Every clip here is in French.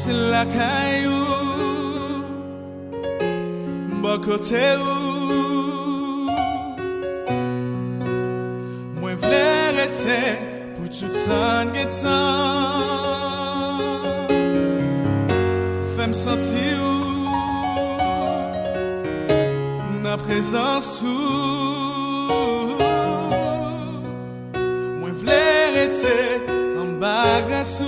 C'est la caillou, bon côté où moi v'lais rester pour tout temps que temps. Fais me sentir où na présence où moi v'lais rester en bagasse où.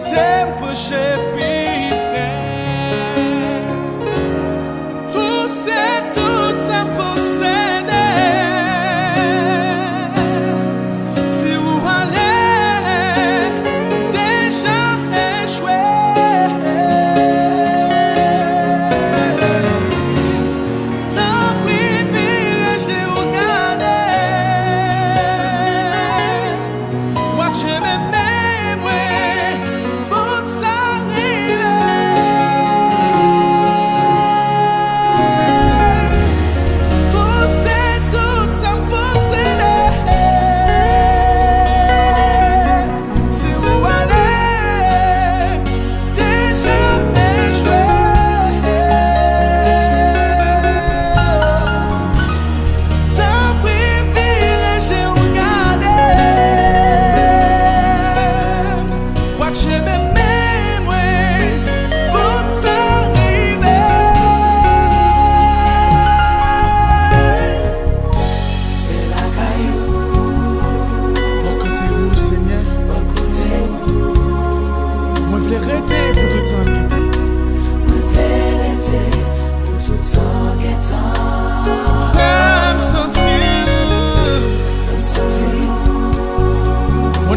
T'aimes coucher plus près, où c'est tout ça posséder. Si vous allez déjà échouer, tant pis, j'ai regardé. Watch him and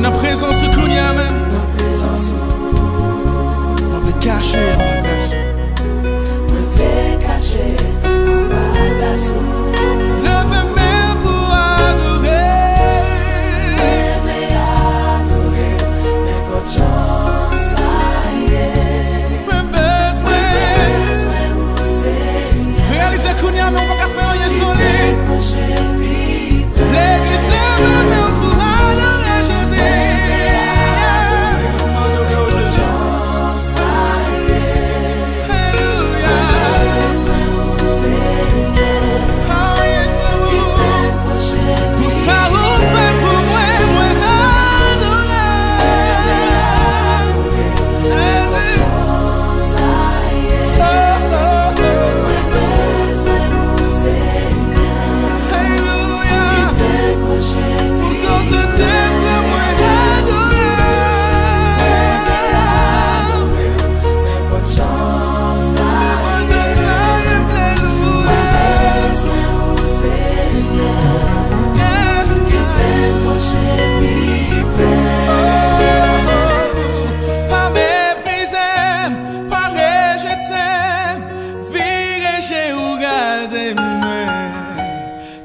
la présence de Kounia même. On veut cacher en bagasse. On veut cacher en bagasse. Levez main pour adorer. Levez adorer. Mais pas de chance à y est. Mais besoin où c'est. Réalisez Kounia mais on va pas faire rien sans lui. L'église lève main pour adorer Jésus.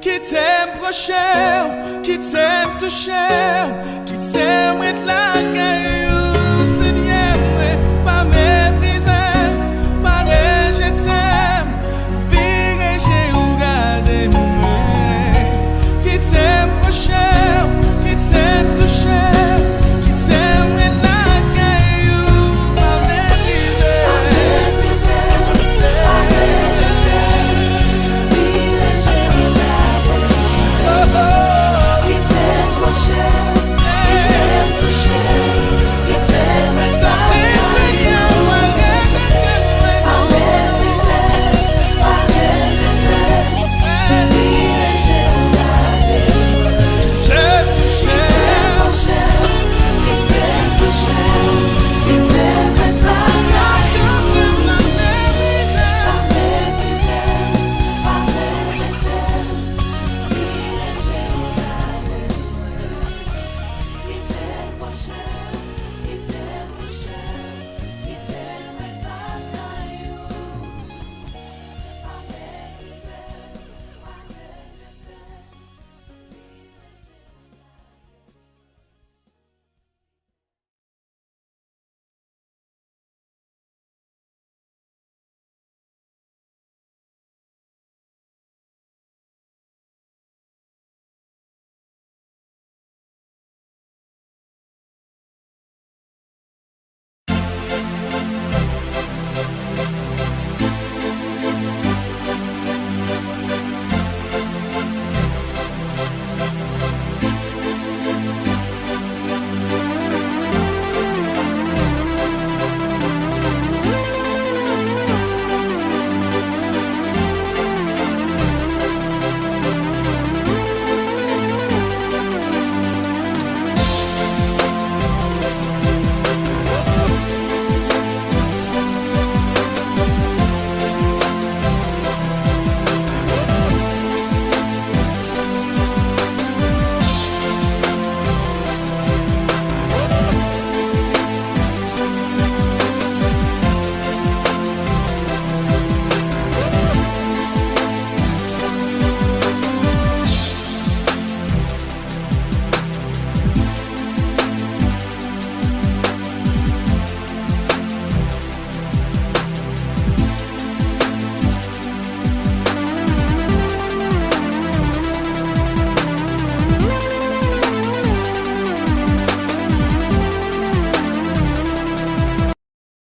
Qui t'aime prochain, qui t'aime toucher, qui t'aime être la gueule.